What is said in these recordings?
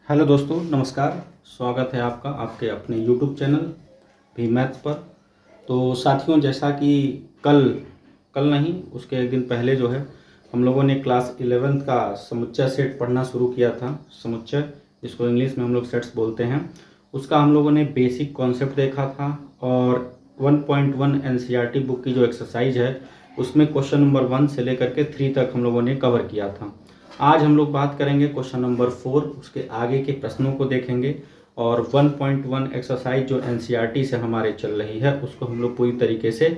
Hello दोस्तों, नमस्कार। स्वागत है आपका आपके अपने यूट्यूब चैनल भी मैथ्स पर। तो साथियों, जैसा कि कल कल नहीं उसके एक दिन पहले जो है हम लोगों ने क्लास 11th का समुच्चय सेट पढ़ना शुरू किया था। समुच्चय, जिसको इंग्लिश में हम लोग सेट्स बोलते हैं, उसका हम लोगों ने बेसिक कॉन्सेप्ट देखा था। और 1.1 एनसीईआरटी बुक की जो एक्सरसाइज है उसमें क्वेश्चन नंबर 1 से लेकर के 3 तक हम लोगों ने कवर किया था। आज हम लोग बात करेंगे क्वेश्चन नंबर 4, उसके आगे के प्रश्नों को देखेंगे और 1.1 एक्सरसाइज जो एनसीईआरटी से हमारे चल रही है उसको हम लोग पूरी तरीके से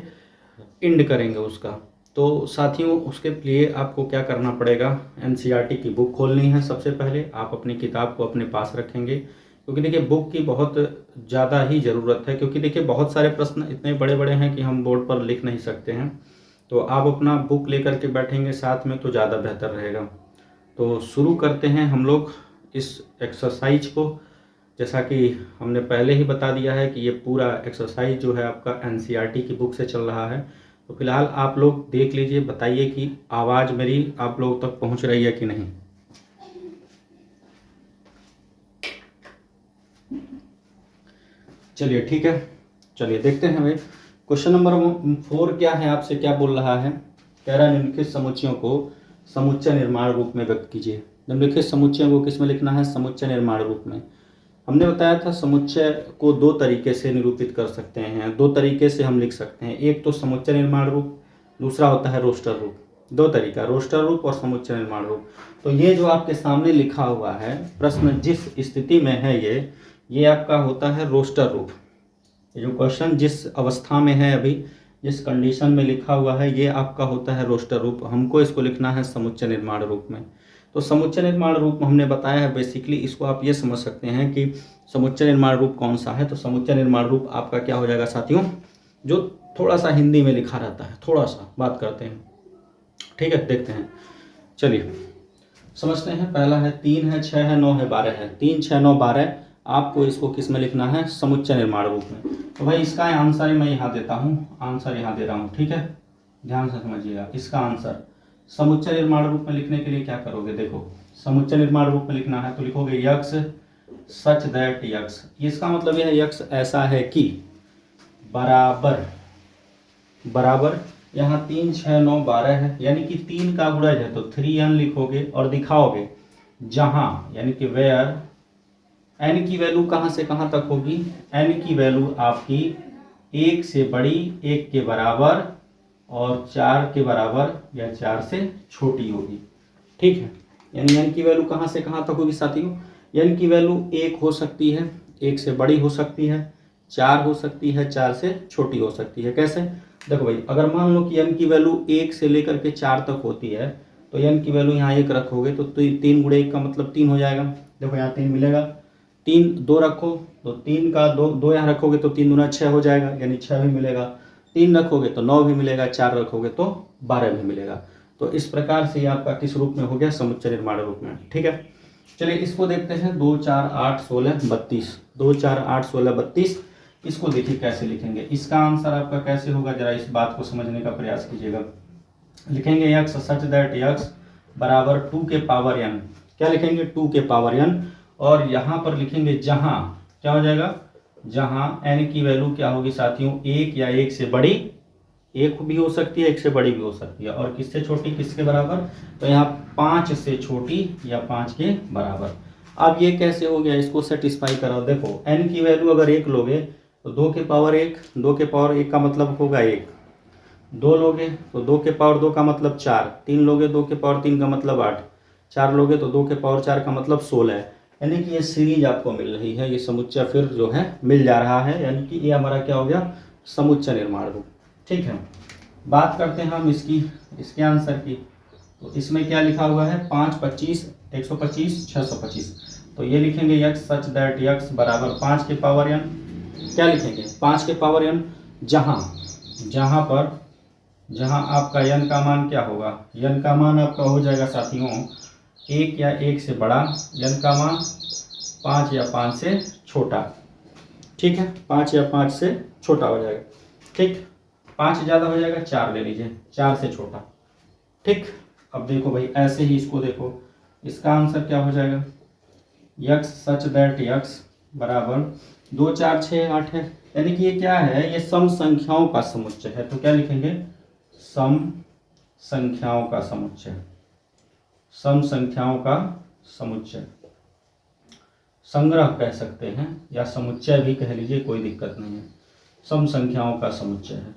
इंड करेंगे उसका। तो साथियों, उसके लिए आपको क्या करना पड़ेगा, एनसीईआरटी की बुक खोलनी है। सबसे पहले आप अपनी किताब को अपने पास रखेंगे, क्योंकि देखिए बुक की बहुत ज़्यादा ही ज़रूरत है। क्योंकि देखिए बहुत सारे प्रश्न इतने बड़े बड़े हैं कि हम बोर्ड पर लिख नहीं सकते हैं। तो आप अपना बुक लेकर के बैठेंगे साथ में तो ज़्यादा बेहतर रहेगा। तो शुरू करते हैं हम लोग इस एक्सरसाइज को। जैसा कि हमने पहले ही बता दिया है कि ये पूरा एक्सरसाइज जो है आपका एनसीईआरटी की बुक से चल रहा है। तो फिलहाल आप लोग देख लीजिए, बताइए कि आवाज़ मेरी आप लोगों तक पहुंच रही है कि नहीं। चलिए ठीक है, चलिए देखते हैं भाई। क्वेश्चन नंबर 4 क्या है, आपसे क्या बोल रहा है। कह रहा है निम्नलिखित समुच्चयों को समुच्चय निर्माण रूप में व्यक्त कीजिए। निम्नलिखित समुच्चयों को किस में लिखना है, समुच्चय निर्माण रूप में। हमने बताया था समुच्चय को दो तरीके से निरूपित कर सकते हैं, दो तरीके से हम लिख सकते हैं। एक तो समुच्चय निर्माण रूप, दूसरा होता है रोस्टर रूप। दो तरीका, रोस्टर रूप और समुच्चय निर्माण रूप। तो ये जो आपके सामने लिखा हुआ है प्रश्न, जिस स्थिति में है ये आपका होता है रोस्टर रूप। ये जो क्वेश्चन जिस अवस्था में है अभी, जिस कंडीशन में लिखा हुआ है, ये आपका होता है रोस्टर रूप। हमको इसको लिखना है समुच्चय निर्माण रूप में। तो समुच्चय निर्माण रूप हमने बताया है, बेसिकली इसको आप ये समझ सकते हैं कि समुच्चय निर्माण रूप कौन सा है। तो समुच्चय निर्माण रूप आपका क्या हो जाएगा साथियों, जो थोड़ा सा हिंदी में लिखा रहता है। थोड़ा सा बात करते हैं, ठीक है, देखते हैं। चलिए समझते हैं। पहला है 3 है, 6 है, 9 है, 12 है। 3, 6, 9, 12 आपको इसको किस में लिखना है, समुच्चय निर्माण रूप में। तो भाई इसका आंसर मैं यहाँ देता हूँ, आंसर यहाँ दे रहा हूँ, ठीक है, ध्यान से समझिएगा। इसका आंसर समुच्चय निर्माण रूप में लिखने के लिए क्या करोगे, देखो समुच्चय निर्माण रूप में लिखना है तो लिखोगे यक्स सच दैट यक्स। इसका मतलब यह यक्स ऐसा है कि बराबर बराबर यहाँ 3, 6, 9, 12 है, यानी कि 3 का गुणज है तो 3n लिखोगे और दिखाओगे जहां, यानी कि वेयर n की वैल्यू कहां से कहां तक होगी, n की वैल्यू आपकी 1 से बड़ी, 1 के बराबर और 4 के बराबर या 4 से छोटी होगी। ठीक है, यानी n की वैल्यू कहां से कहां तक होगी साथियों, n की वैल्यू 1 हो सकती है, 1 से बड़ी हो सकती है, 4 हो सकती है, 4 से छोटी हो सकती है। कैसे, देखो भाई, अगर मान लो कि n की वैल्यू 1 से लेकर के 4 तक होती है तो n की वैल्यू यहाँ 1 रखोगे तो 3 गुणे 1 का मतलब 3 हो जाएगा। देखो यहाँ 3 मिलेगा, 3 2 रखो तो 3 का 2 यहाँ रखोगे तो 3 दूना 6 हो जाएगा, यानी 6 भी मिलेगा। 3 रखोगे तो 9 भी मिलेगा, 4 रखोगे तो 12 भी मिलेगा। तो इस प्रकार से ये आपका किस रूप में हो गया, समुच्चय निर्माण रूप में। ठीक है, चलिए इसको देखते हैं। 2, 4, 8, 16, 32। 2, 4, 8, 16, 32। इसको देखिए कैसे लिखेंगे। इसका आंसर आपका कैसे होगा, जरा इस बात को समझने का प्रयास कीजिएगा। लिखेंगे यक्स सच दैट यक्स बराबर 2 के पावर n। क्या लिखेंगे, 2 के पावर n। और यहाँ पर लिखेंगे जहां, क्या हो जाएगा, जहां n की वैल्यू क्या होगी साथियों, 1 या 1 से बड़ी, 1 भी हो सकती है, 1 से बड़ी भी हो सकती है, और किससे छोटी, किसके बराबर, तो यहाँ 5 से छोटी या 5 के बराबर। अब ये कैसे हो गया, इसको सेटिस्फाई कराओ। देखो n की वैल्यू अगर 1 लोगे तो 2 के पावर 1, 2 के पावर 1 का मतलब होगा 1। 2 लोगे तो 2 के पावर 2 का मतलब 4, 3 लोगे 2 के पावर 3 का मतलब 8, 4 लोगे तो 2 के पावर 4 का मतलब 16 है। यानी कि ये सीरीज आपको मिल रही है, ये समुच्चय फिर जो है मिल जा रहा है, यानी कि ये हमारा क्या हो गया, समुच्चय निर्माण रूप। ठीक है, बात करते हैं हम इसके आंसर की। तो इसमें क्या लिखा हुआ है, 5, 25, 125, 625। तो ये लिखेंगे यक्स सच दैट यक्स बराबर 5 के पावर n। क्या लिखेंगे, 5 के पावर n, जहां आपका n का मान क्या होगा, n का मान आपका हो जाएगा साथियों 1 या 1 से बड़ा, n का मान 5 या 5 से छोटा। ठीक है, 5 या 5 से छोटा हो जाएगा। ठीक, 5 ज़्यादा हो जाएगा, 4 ले लीजिए, 4 से छोटा। ठीक, अब देखो भाई ऐसे ही इसको देखो, इसका आंसर क्या हो जाएगा, यक्स सच दैट यक्स बराबर 2 4 6 8 है, यानी कि ये क्या है, ये सम संख्याओं का समुच्चय है। तो क्या लिखेंगे, सम संख्याओं का समुच्चय, सम संख्याओं का समुच्चय, संग्रह कह सकते हैं या समुच्चय भी कह लीजिए, कोई दिक्कत नहीं है। सम संख्याओं का समुच्चय है,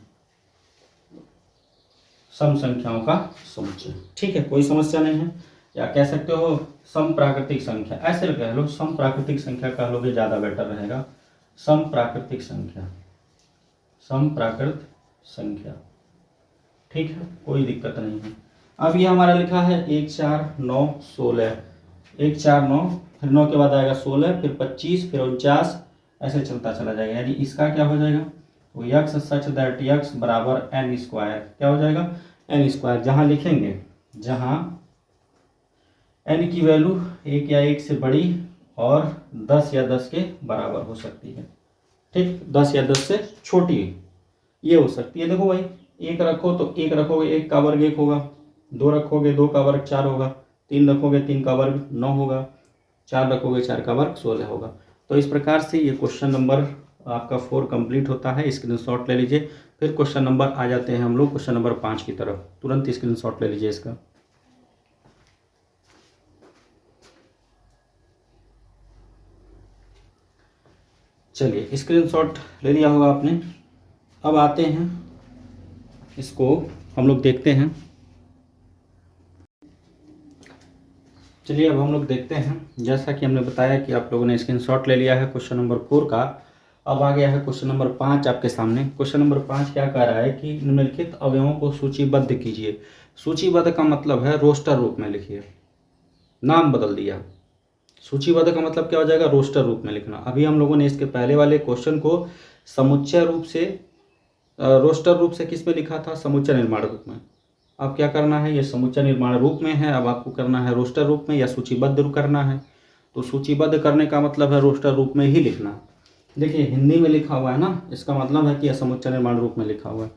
सम संख्याओं का समुच्चय, ठीक है, कोई समस्या नहीं है। या कह सकते हो सम प्राकृतिक संख्या, ऐसे कह लो, सम प्राकृतिक संख्या कह लोगे ज़्यादा बेटर रहेगा। सम प्राकृतिक संख्या, सम प्राकृत संख्या, ठीक है, कोई दिक्कत नहीं है। अब ये हमारा लिखा है 1 4 9 16, 1 4 9, फिर 9 के बाद आएगा 16, फिर 25, फिर 49, ऐसे चलता चला जाएगा। यानी इसका क्या हो जाएगा, वो यक्स सच दैट यक्स बराबर एन स्क्वायर, क्या हो जाएगा, एन स्क्वायर। जहाँ लिखेंगे, जहाँ एन की वैल्यू 1 या 1 से बड़ी और 10 या 10 के बराबर हो सकती है, ठीक, 10 या 10 से छोटी ये हो सकती है। देखो भाई, 1 रखो तो 1 रखोगे 1 का वर्ग 1 होगा, 2 रखोगे 2 का वर्ग 4 होगा, 3 रखोगे 3 का वर्ग 9 होगा, 4 रखोगे 4 का वर्ग 16 होगा। तो इस प्रकार से ये क्वेश्चन नंबर आपका 4 कंप्लीट होता है। स्क्रीनशॉट ले लीजिए। फिर क्वेश्चन नंबर आ जाते हैं हम लोग क्वेश्चन नंबर 5 की तरफ, तुरंत स्क्रीनशॉट ले लीजिए इसका। चलिए, स्क्रीनशॉट ले लिया होगा आपने। अब आते हैं, इसको हम लोग देखते हैं। चलिए, अब हम लोग देखते हैं, जैसा कि हमने बताया कि आप लोगों ने स्क्रीनशॉट ले लिया है क्वेश्चन नंबर 4 का। अब आ गया है क्वेश्चन नंबर 5 आपके सामने। क्वेश्चन नंबर 5 क्या कह रहा है कि निम्नलिखित अवयवों को सूचीबद्ध कीजिए। सूचीबद्ध का मतलब है रोस्टर रूप में लिखिए, नाम बदल दिया। सूचीबद्ध का मतलब क्या हो जाएगा, रोस्टर रूप में लिखना। अभी हम लोगों ने इसके पहले वाले क्वेश्चन को समुच्चय रूप से, रोस्टर रूप से किस में लिखा था, समुच्चय निर्माण रूप में। अब क्या करना है, ये समुच्चय निर्माण रूप में है, अब आपको करना है रोस्टर रूप में या सूचीबद्ध करना है। तो सूचीबद्ध करने का मतलब है रोस्टर रूप में ही लिखना। देखिए, हिंदी में लिखा हुआ है ना, इसका मतलब है कि यह समुच्चय निर्माण रूप में लिखा हुआ है।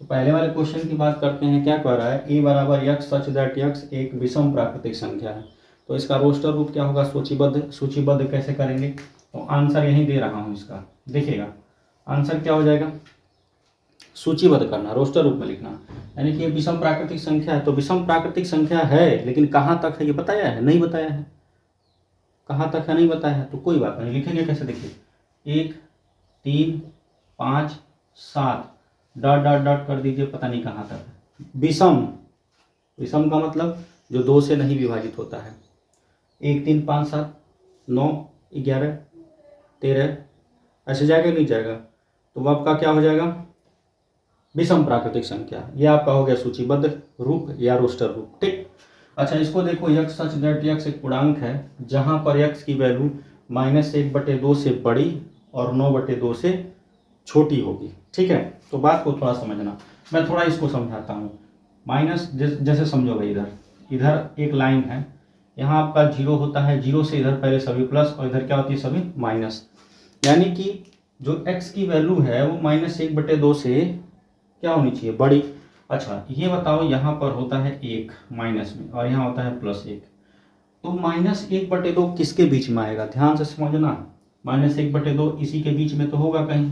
तो पहले वाले क्वेश्चन की बात करते हैं। क्या कह रहा है, ए बराबर यक्स सच दैट यक्स एक विषम प्राकृतिक संख्या है। तो इसका रोस्टर रूप क्या होगा, सूचीबद्ध। सूचीबद्ध कैसे करेंगे, तो आंसर यहीं दे रहा हूँ इसका, देखिएगा आंसर क्या हो जाएगा, सूचीबद्ध करना, रोस्टर रूप में लिखना। यानी कि ये विषम प्राकृतिक संख्या है, तो विषम प्राकृतिक संख्या है, लेकिन कहाँ तक है ये बताया है, नहीं बताया है, कहाँ तक है नहीं बताया है। तो कोई बात नहीं, लिखेंगे कैसे, देखिए 1 3 5 7 डॉट डॉट डॉट कर दीजिए, पता नहीं कहाँ तक है। विषम, विषम का मतलब जो 2 से नहीं विभाजित होता है। 1 3 5 7 9 11 13, ऐसे जाएगा नहीं जाएगा, तो वह आपका क्या हो जाएगा, विषम प्राकृतिक संख्या। ये आपका हो गया सूचीबद्ध रूप या रोस्टर रूप, ठीक। अच्छा, इसको देखो, यक्स सच दैट यक्स एक पूर्णांक है जहां पर यक्स की वैल्यू -1/2 से बड़ी और 9/2 से छोटी होगी, ठीक है। तो बात को थोड़ा समझना, मैं थोड़ा इसको समझाता हूँ। माइनस जैसे समझो भाई, इधर इधर एक लाइन है, यहाँ आपका 0 होता है, 0 से इधर पहले सभी प्लस और इधर क्या होती है, सभी माइनस। यानी कि जो x की वैल्यू है वो -1/2 से क्या होनी चाहिए, बड़ी। अच्छा, ये बताओ, यहाँ पर होता है 1 माइनस में और यहाँ होता है +1, तो -1/2 किसके बीच में आएगा, ध्यान से समझना। -1/2 इसी के बीच में तो होगा कहीं,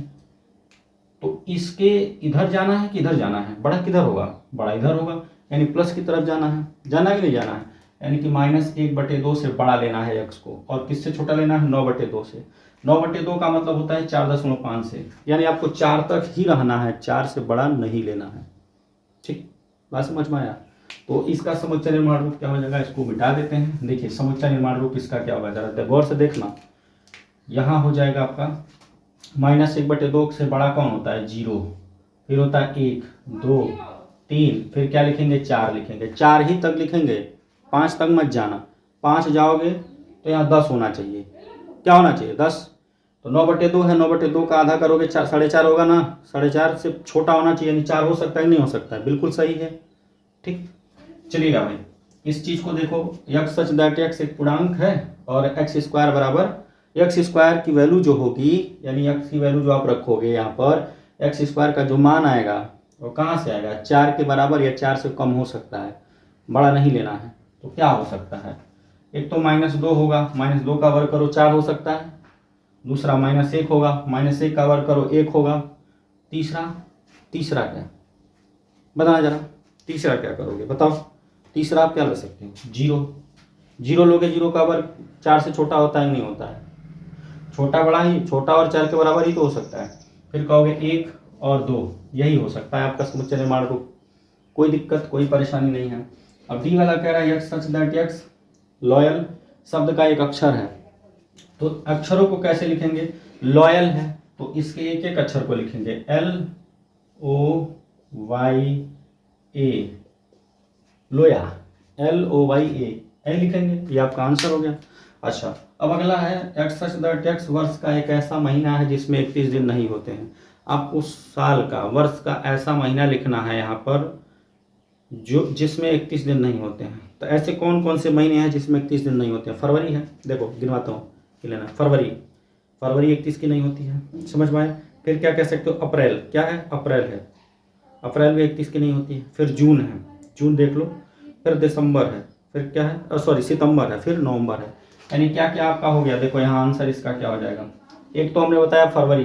तो इसके इधर जाना है कि इधर जाना है, बड़ा किधर होगा, बड़ा इधर होगा, यानी प्लस की तरफ जाना है, जाना कि नहीं जाना है। यानी कि -1/2 से बड़ा लेना है x को, और किससे छोटा लेना है, 9/2 से। 9/2 का मतलब होता है 4.5 से, यानी आपको 4 तक ही रहना है, 4 से बड़ा नहीं लेना है, ठीक, बात समझ में आया। तो इसका समुच्चय निर्माण रूप क्या हो जाएगा, इसको मिटा देते हैं। देखिए समुच्चय निर्माण रूप इसका क्या होगा, जरा गौर से देखना। यहाँ हो जाएगा आपका -1/2 से बड़ा कौन होता है, 0, फिर होता है 1 2 3, फिर क्या लिखेंगे, 4 लिखेंगे, 4 ही तक लिखेंगे, 5 तक मत जाना। 5 जाओगे तो यहाँ 10 होना चाहिए, क्या होना चाहिए, 10। तो 9/2 है, 9/2 का आधा करोगे 4.5 होगा ना, 4.5 से छोटा होना चाहिए, यानी 4 हो सकता है नहीं हो सकता है, बिल्कुल सही है, ठीक। चलिएगा भाई, इस चीज़ को देखो, यक्स सच दैट यक्स एक पूर्णांक है और एक्स स्क्वायर बराबर, एक्स स्क्वायर की वैल्यू जो होगी, यानी एक्स की वैल्यू जो आप रखोगे यहाँ पर, एक्स स्क्वायर का जो मान आएगा वो कहाँ से आएगा, 4 के बराबर या 4 से कम हो सकता है, बड़ा नहीं लेना है। तो क्या हो सकता है, एक तो -2 होगा, -2 का वर्ग करो 4 हो सकता है। दूसरा -1 होगा, -1 का वर्ग करो 1 होगा। तीसरा क्या बताना जरा, तीसरा क्या करोगे बताओ। तीसरा आप क्या ले सकते हो, 0 लोगे, 0 का वर्ग 4 से छोटा होता है नहीं होता है, छोटा और 4 के बराबर ही तो हो सकता है। फिर कहोगे 1 और 2, यही हो सकता है आपका समुच्चय निर्माण रूप। कोई दिक्कत कोई परेशानी नहीं है। अब डी वाला कह रहा है x such that x loyal शब्द का एक अक्षर है, तो अक्षरों को कैसे लिखेंगे, लॉयल है तो इसके एक एक अक्षर को लिखेंगे, LOYA, लोया, LOYA लिखेंगे, ये आपका आंसर हो गया। अच्छा, अब अगला है एक्स सच दैट एक्स वर्ष का एक ऐसा महीना है जिसमें 31 दिन नहीं होते हैं। आपको साल का वर्ष का ऐसा महीना लिखना है यहाँ पर जो जिसमें 31 दिन नहीं होते हैं। तो ऐसे कौन कौन से महीने हैं जिसमें 31 दिन नहीं होते हैं। फरवरी है, देखो गिनवाता हूँ कि लेना, फरवरी 31 की नहीं होती है, समझ में आए। फिर क्या कह सकते हो, अप्रैल, क्या है, अप्रैल है, अप्रैल भी 31 की नहीं होती है। फिर जून है, जून देख लो। फिर दिसंबर है, फिर क्या है, सॉरी सितंबर है, फिर नवंबर है। यानी क्या क्या आपका हो गया, देखो यहाँ आंसर इसका क्या हो जाएगा। एक तो हमने बताया फरवरी,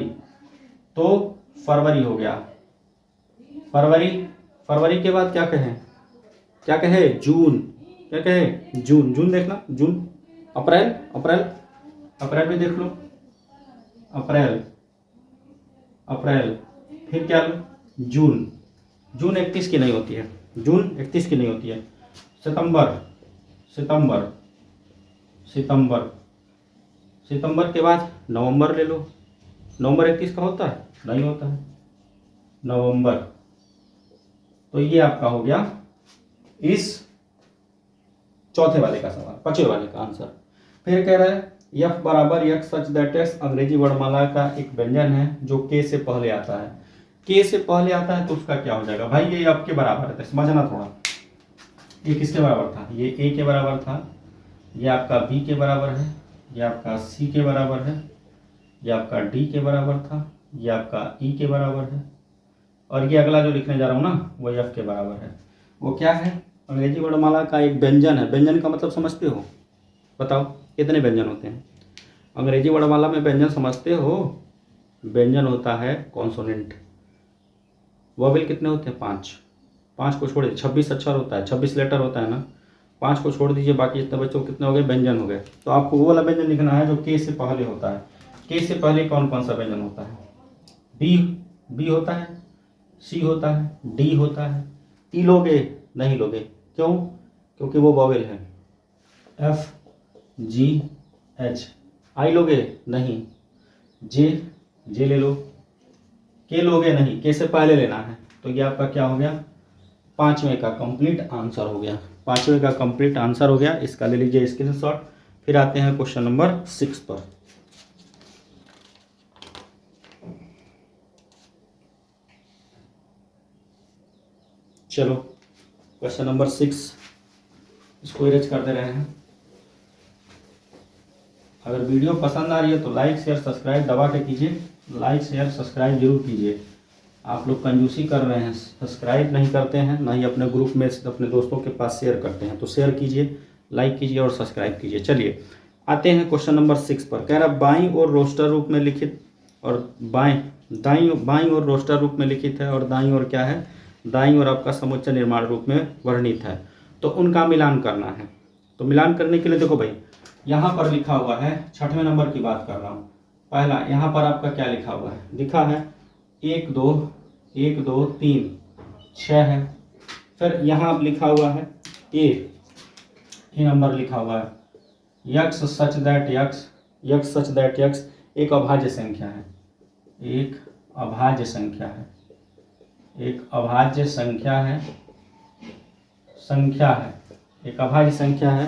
तो फरवरी हो गया, फरवरी के बाद क्या कहे, जून, क्या कहे, जून देखना, जून। अप्रैल भी देख लो, अप्रैल। फिर क्या लो, जून 31 की नहीं होती है, जून 31 की नहीं होती है। सितंबर के बाद नवंबर ले लो, नवंबर 31 का होता है, नहीं होता है, नवंबर। तो ये आपका हो गया इस चौथे वाले का सवाल, 5वें वाले का आंसर। फिर कह रहा है यफ बराबर यक्स सच दैट एक्स अंग्रेजी वर्णमाला का एक व्यंजन है जो के से पहले आता है। के से पहले आता है तो उसका क्या हो जाएगा भाई, ये आपके बराबर है, समझना थोड़ा। ये किसके बराबर था, ये ए के बराबर था, ये आपका बी के बराबर है, ये आपका सी के बराबर है, ये आपका डी के बराबर था, ये आपका ई के बराबर है, और ये अगला जो लिखने जा रहा हूँ ना वो एफ के बराबर है। वो क्या है, अंग्रेजी वर्णमाला का एक व्यंजन है। व्यंजन का मतलब समझते हो, बताओ कितने व्यंजन होते हैं अंग्रेजी वर्णमाला में, व्यंजन समझते हो। व्यंजन होता है कॉन्सोनेंट। वोवेल कितने होते हैं, 5 को छोड़ 26 अक्षर होता है, 26 लेटर होता है ना, 5 को छोड़ दीजिए, बाकी जितने बच्चों कितने हो गए, व्यंजन हो गए। तो आपको वो वाला व्यंजन लिखना है जो के से पहले होता है। के से पहले कौन कौन सा व्यंजन होता है, बी होता है, सी होता है, डी होता है। ई लोगे नहीं लोगे, क्यों, क्योंकि वो वोवेल है, एफ जी एच। आई लोगे नहीं, जे ले लो। के लोगे नहीं, के से पहले लेना है। तो ये आपका क्या हो गया, 5वें का कंप्लीट आंसर हो गया, 5वें का कंप्लीट आंसर हो गया। इसका ले लीजिए स्क्रीनशॉट। फिर आते हैं क्वेश्चन नंबर 6 पर। चलो क्वेश्चन नंबर 6 इसको इरेज कर दे रहे हैं। अगर वीडियो पसंद आ रही है तो लाइक शेयर सब्सक्राइब दबा के कीजिए, लाइक शेयर सब्सक्राइब जरूर कीजिए। आप लोग कंजूसी कर रहे हैं, सब्सक्राइब नहीं करते हैं, ना ही अपने ग्रुप में अपने दोस्तों के पास शेयर करते हैं। तो शेयर कीजिए, लाइक कीजिए और सब्सक्राइब कीजिए। चलिए आते हैं क्वेश्चन नंबर 6 पर। कह रहा बाईं और रोस्टर रूप में लिखित और बाईं और रोस्टर रूप में लिखित है, और दाईं और क्या है, दाईं और आपका समुच्चय निर्माण रूप में वर्णित है। तो उनका मिलान करना है। तो मिलान करने के लिए देखो भाई, यहाँ पर लिखा हुआ है, 6वें नंबर की बात कर रहा हूँ। पहला यहाँ पर आपका क्या लिखा हुआ है, लिखा है 1 2 3 6 है। फिर यहाँ लिखा हुआ है ए नंबर लिखा हुआ है, यक्स सच दैट यक्स एक अभाज्य संख्या है, एक अभाज्य संख्या है,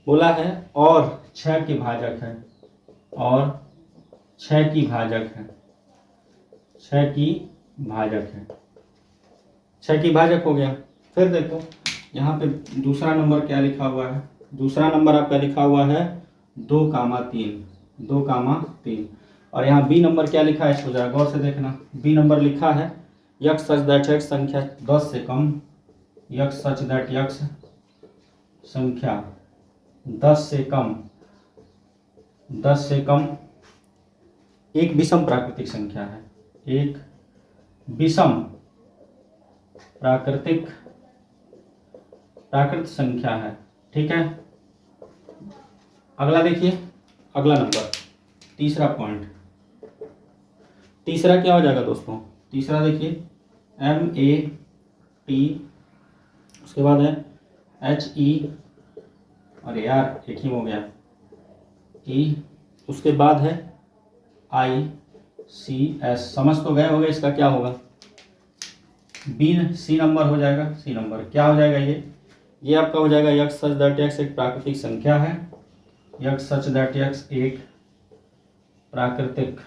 बोला है, और 6 की भाजक है, और 6 की भाजक है, 6 की भाजक हो गया। फिर देखो यहाँ पे दूसरा नंबर क्या लिखा हुआ है, दूसरा नंबर आपका लिखा हुआ है 2,3, और यहाँ बी नंबर क्या लिखा है, इसको जरा गौर से देखना। बी नंबर लिखा है यक्स सच दैट यक्स संख्या 10 से कम, यक्स सच दैट यक्स संख्या 10 से कम एक विषम प्राकृतिक संख्या है, एक विषम प्राकृतिक संख्या है। ठीक है, अगला देखिए, अगला नंबर, तीसरा पॉइंट, तीसरा क्या हो जाएगा दोस्तों? तीसरा देखिए MAT, उसके बाद है HE, अरे यार एक ही हो गया, E, उसके बाद है ICS। समझ तो गए होंगे इसका क्या होगा? C नंबर हो जाएगा। C नंबर क्या हो जाएगा? ये आपका हो जाएगा x सच दैट x एक प्राकृतिक संख्या है, x सच दैट x एक प्राकृतिक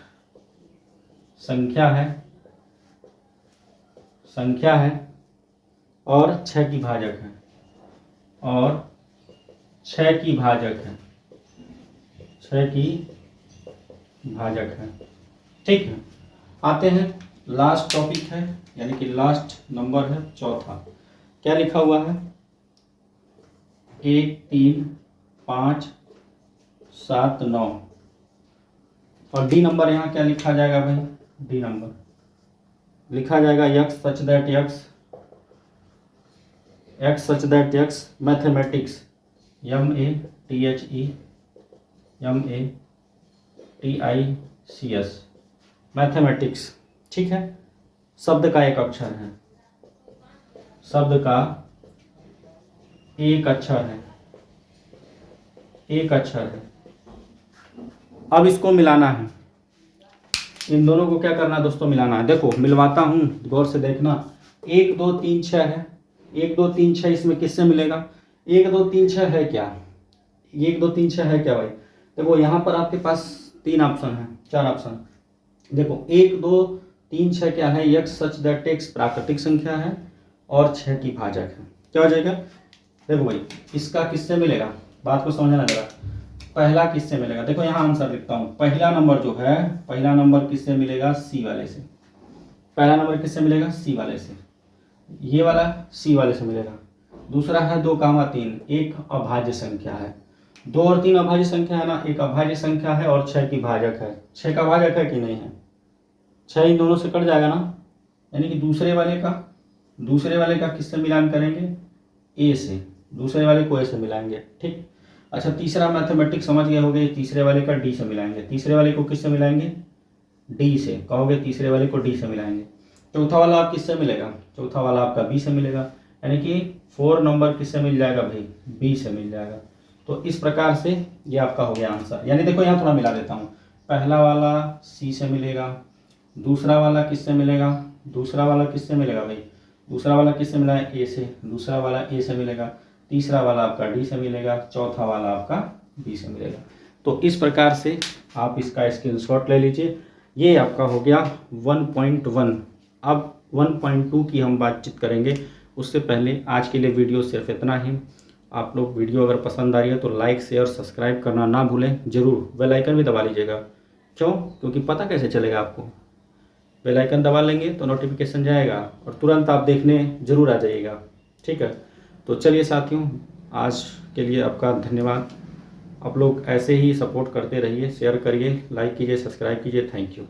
संख्या है और 6 की भाजक है, और 6 की भाजक है। ठीक है, आते हैं लास्ट टॉपिक है, यानी कि लास्ट नंबर है चौथा। क्या लिखा हुआ है? 1 3 5 7 9, और डी नंबर यहाँ क्या लिखा जाएगा भाई? डी नंबर लिखा जाएगा x such that x mathematics, MATHEMATICS, mathematics. ठीक है, शब्द का एक अक्षर है, एक अक्षर है। अब इसको मिलाना है, इन दोनों को क्या करना है दोस्तों? मिलाना है। देखो मिलवाता हूँ, गौर से देखना। 1 2 3 6 है, 1 2 3 6 इसमें किससे मिलेगा? 1 2 3 6 है क्या? 1 2 3 6 है क्या भाई? देखो यहाँ पर आपके पास 3 ऑप्शन है, 4 ऑप्शन। देखो 1 2 3 6 क्या है? x सच दैट x प्राकृतिक संख्या है और 6 की भाजक है। क्या हो जाएगा? देखो भाई इसका किससे मिलेगा? बात को समझना जरा। पहला किससे मिलेगा? देखो यहाँ आंसर लिखता हूँ। पहला नंबर जो है, पहला नंबर किससे मिलेगा? सी वाले से। पहला नंबर किससे मिलेगा? सी वाले से। ये वाला सी वाले से मिलेगा। दूसरा है 2, 3, एक अभाज्य संख्या है। 2 और 3 अभाज्य संख्या है ना, एक अभाज्य संख्या है और 6 की भाजक है। 6 का भाजक है कि नहीं है? 6 इन दोनों से कट जाएगा ना, यानी कि दूसरे वाले का किससे मिलान करेंगे? ए से। दूसरे वाले को ए से मिलाएंगे। ठीक, अच्छा तीसरा मैथमेटिक्स समझ गए होगे, तीसरे वाले का डी से मिलाएंगे। तीसरे वाले को किससे मिलाएंगे? डी से। कहोगे तीसरे वाले को डी से मिलाएंगे। चौथा वाला आप किससे मिलेगा? चौथा वाला आपका बी से मिलेगा, यानी कि 4 नंबर किससे मिल जाएगा भाई? बी से मिल जाएगा। तो इस प्रकार से ये आपका हो गया आंसर। यानी देखो यहाँ थोड़ा मिला देता हूँ। पहला वाला सी से मिलेगा, दूसरा वाला किससे मिलेगा? दूसरा वाला किससे मिलेगा भाई? दूसरा वाला किससे मिला है? ए से। दूसरा वाला ए से मिलेगा, तीसरा वाला आपका डी से मिलेगा, चौथा वाला आपका बी से मिलेगा। तो इस प्रकार से आप इसका स्क्रीनशॉट ले लीजिए। ये आपका हो गया 1.1। अब 1.2 की हम बातचीत करेंगे। उससे पहले आज के लिए वीडियो सिर्फ इतना ही। आप लोग वीडियो अगर पसंद आ रही है तो लाइक शेयर सब्सक्राइब करना ना भूलें। ज़रूर बेल आइकन भी दबा लीजिएगा। क्यों? क्योंकि पता कैसे चलेगा आपको? बेल आइकन दबा लेंगे तो नोटिफिकेशन जाएगा और तुरंत आप देखने ज़रूर आ जाइएगा। ठीक है, तो चलिए साथियों, आज के लिए आपका धन्यवाद। आप लोग ऐसे ही सपोर्ट करते रहिए, शेयर करिए, लाइक कीजिए, सब्सक्राइब कीजिए। Thank you.